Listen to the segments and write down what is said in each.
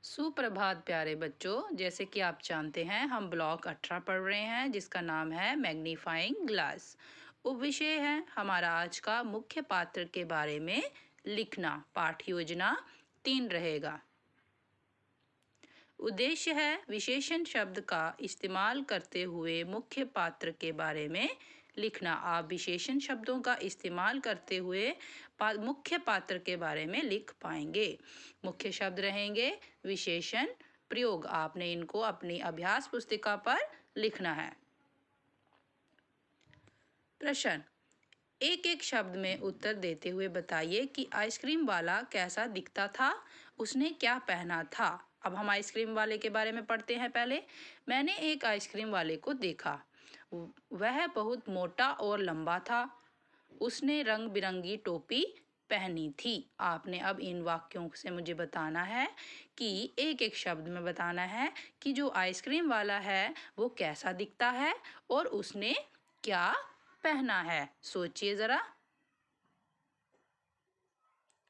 सुप्रभात प्यारे बच्चों। जैसे कि आप जानते हैं हम ब्लॉक 18 पढ़ रहे हैं जिसका नाम है मैग्नीफाइंग ग्लास। उपविषय है हमारा आज का मुख्य पात्र के बारे में लिखना। पाठ योजना 3 रहेगा। उद्देश्य है विशेषण शब्द का इस्तेमाल करते हुए मुख्य पात्र के बारे में लिखना। आप विशेषण शब्दों का इस्तेमाल करते हुए मुख्य पात्र के बारे में लिख पाएंगे। मुख्य शब्द रहेंगे विशेषण, प्रयोग। आपने इनको अपनी अभ्यास पुस्तिका पर लिखना है। प्रश्न, एक एक शब्द में उत्तर देते हुए बताइए कि आइसक्रीम वाला कैसा दिखता था, उसने क्या पहना था। अब हम आइसक्रीम वाले के बारे में पढ़ते हैं। पहले, मैंने एक आइसक्रीम वाले को देखा। वह बहुत मोटा और लंबा था। उसने रंग बिरंगी टोपी पहनी थी। आपने अब इन वाक्यों से मुझे बताना है कि एक एक शब्द में बताना है कि जो आइसक्रीम वाला है वो कैसा दिखता है और उसने क्या पहना है। सोचिए जरा।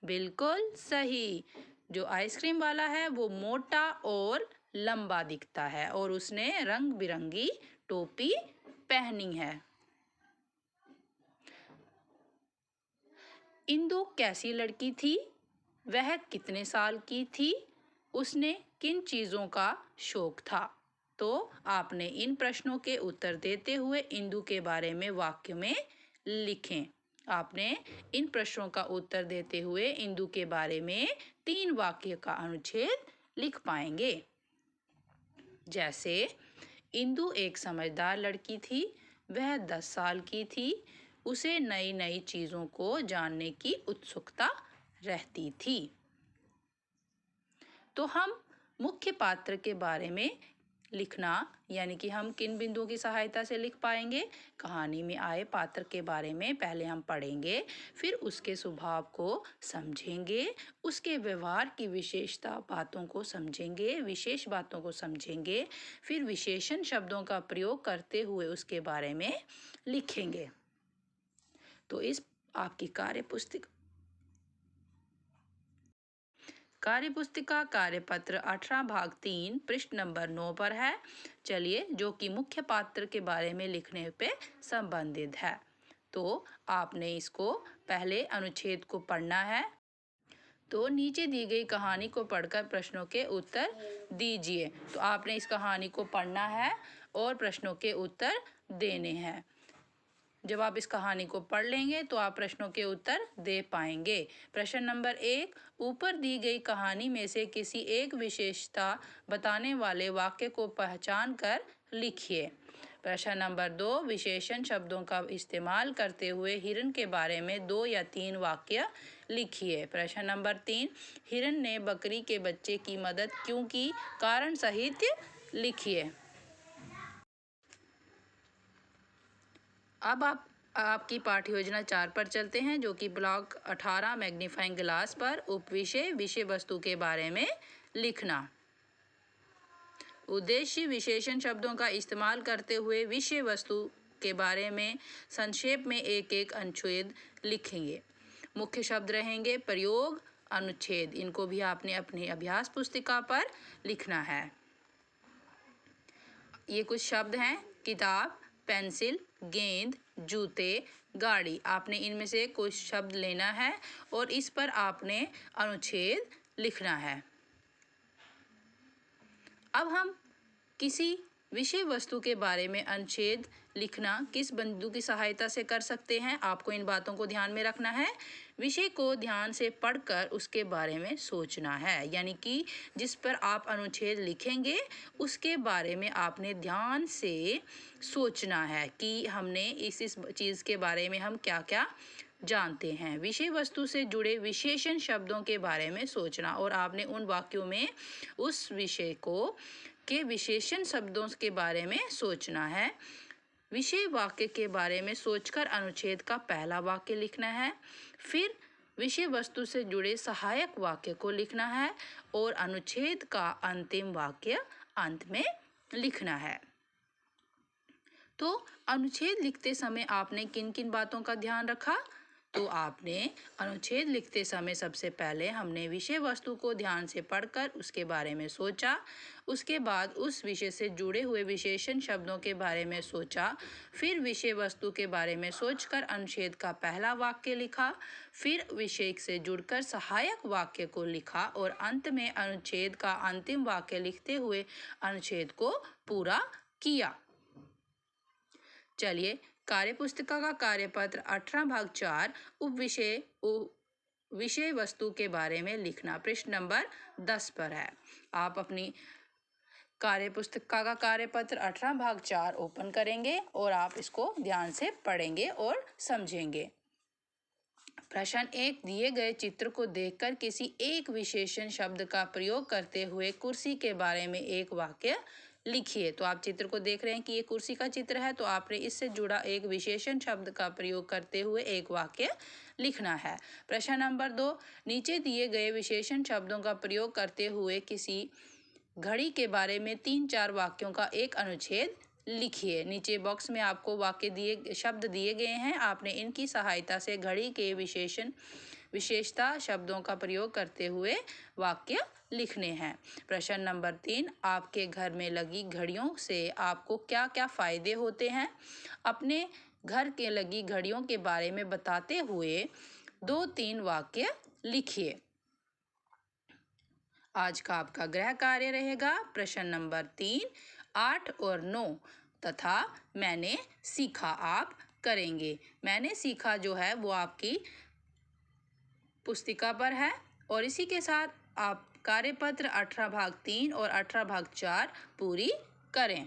बिल्कुल सही। जो आइसक्रीम वाला है वो मोटा और लंबा दिखता है और उसने रंग बिरंगी टोपी पहनी है। इंदु कैसी लड़की थी? वह कितने साल की थी? उसने किन चीज़ों का शौक था? तो आपने इन प्रश्नों के उत्तर देते हुए इंदु के बारे में वाक्य में लिखें। आपने इन प्रश्नों का उत्तर देते हुए इंदु के बारे में 3 वाक्य का अनुच्छेद लिख पाएंगे। जैसे, इंदु एक समझदार लड़की थी। वह 10 साल की थी। उसे नई नई चीज़ों को जानने की उत्सुकता रहती थी। तो हम मुख्य पात्र के बारे में लिखना, यानी कि हम किन बिंदुओं की सहायता से लिख पाएंगे। कहानी में आए पात्र के बारे में पहले हम पढ़ेंगे, फिर उसके स्वभाव को समझेंगे, उसके व्यवहार की विशेषता बातों को समझेंगे, विशेष बातों को समझेंगे, फिर विशेषण शब्दों का प्रयोग करते हुए उसके बारे में लिखेंगे। तो इस आपकी कार्यपुस्तिका कार्यपत्र 18 भाग 3 पृष्ठ नंबर 9 पर है। चलिए, जो कि मुख्य पात्र के बारे में लिखने पे संबंधित है। तो आपने इसको पहले अनुच्छेद को पढ़ना है। तो नीचे दी गई कहानी को पढ़कर प्रश्नों के उत्तर दीजिए। तो आपने इस कहानी को पढ़ना है और प्रश्नों के उत्तर देने हैं। जब आप इस कहानी को पढ़ लेंगे तो आप प्रश्नों के उत्तर दे पाएंगे। प्रश्न नंबर 1, ऊपर दी गई कहानी में से किसी एक विशेषता बताने वाले वाक्य को पहचान कर लिखिए। प्रश्न नंबर 2, विशेषण शब्दों का इस्तेमाल करते हुए हिरन के बारे में 2 या 3 वाक्य लिखिए। प्रश्न नंबर 3, हिरन ने बकरी के बच्चे की मदद क्यों की, कारण सहित लिखिए। अब आपकी पाठ योजना 4 पर चलते हैं, जो कि ब्लॉक 18 मैग्नीफाइंग ग्लास पर उपविषय विषय वस्तु के बारे में लिखना। उद्देश्य, विशेषण शब्दों का इस्तेमाल करते हुए विषय वस्तु के बारे में संक्षेप में एक एक अनुच्छेद लिखेंगे। मुख्य शब्द रहेंगे प्रयोग, अनुच्छेद। इनको भी आपने अपनी अभ्यास पुस्तिका पर लिखना है। ये कुछ शब्द हैं: किताब, पेंसिल, गेंद, जूते, गाड़ी। आपने इनमें से कुछ शब्द लेना है और इस पर आपने अनुच्छेद लिखना है। अब हम किसी विषय वस्तु के बारे में अनुच्छेद लिखना किस बिंदु की सहायता से कर सकते हैं, आपको इन बातों को ध्यान में रखना है। विषय को ध्यान से पढ़कर उसके बारे में सोचना है, यानी कि जिस पर आप अनुच्छेद लिखेंगे उसके बारे में आपने ध्यान से सोचना है कि हमने इस चीज़ के बारे में हम क्या क्या जानते हैं। विषय वस्तु से जुड़े विशेषण शब्दों के बारे में सोचना और आपने उन वाक्यों में उस विषय को के विशेषण शब्दों के बारे में सोचना है। विषय वाक्य के बारे में सोचकर अनुच्छेद का पहला वाक्य लिखना है। फिर विषय वस्तु से जुड़े सहायक वाक्य को लिखना है और अनुच्छेद का अंतिम वाक्य अंत में लिखना है। तो अनुच्छेद लिखते समय आपने किन किन बातों का ध्यान रखा? तो आपने अनुच्छेद लिखते समय सबसे पहले हमने विषय वस्तु को ध्यान से पढ़कर उसके बारे में सोचा, उसके बाद उस विषय से जुड़े हुए विशेषण शब्दों के बारे में सोचा, फिर विषय वस्तु के बारे में सोचकर अनुच्छेद का पहला वाक्य लिखा, फिर विषय से जुड़कर सहायक वाक्य को लिखा और अंत में अनुच्छेद का अंतिम वाक्य लिखते हुए अनुच्छेद को पूरा किया। चलिए, कार्यपुस्तिका का कार्यपत्र 18 भाग 4 विषय वस्तु के बारे में लिखना पृष्ठ नंबर 10 पर है। आप अपनी कार्यपुस्तिका का कार्यपत्र 18 भाग 4 ओपन करेंगे और आप इसको ध्यान से पढ़ेंगे और समझेंगे। प्रश्न 1, दिए गए चित्र को देखकर किसी एक विशेषण शब्द का प्रयोग करते हुए कुर्सी के बारे में एक वाक्य लिखिए। तो आप चित्र को देख रहे हैं कि ये कुर्सी का चित्र है, तो आपने इससे जुड़ा एक विशेषण शब्द का प्रयोग करते हुए एक वाक्य लिखना है। प्रश्न नंबर 2, नीचे दिए गए विशेषण शब्दों का प्रयोग करते हुए किसी घड़ी के बारे में 3-4 वाक्यों का एक अनुच्छेद लिखिए। नीचे बॉक्स में आपको शब्द दिए गए हैं, आपने इनकी सहायता से घड़ी के विशेषता शब्दों का प्रयोग करते हुए वाक्य लिखने हैं। प्रश्न नंबर 3, आपके घर में लगी घड़ियों से आपको क्या क्या फायदे होते हैं? अपने घर के लगी घड़ियों के बारे में बताते हुए 2-3 वाक्य लिखिए। आज का आपका गृह कार्य रहेगा प्रश्न नंबर 3, 8 और 9 तथा मैंने सीखा आप करेंगे। मैंने सीखा जो है वो आपकी पुस्तिका पर है और इसी के साथ आप कार्यपत्र 18 भाग 3 और 18 भाग 4 पूरी करें।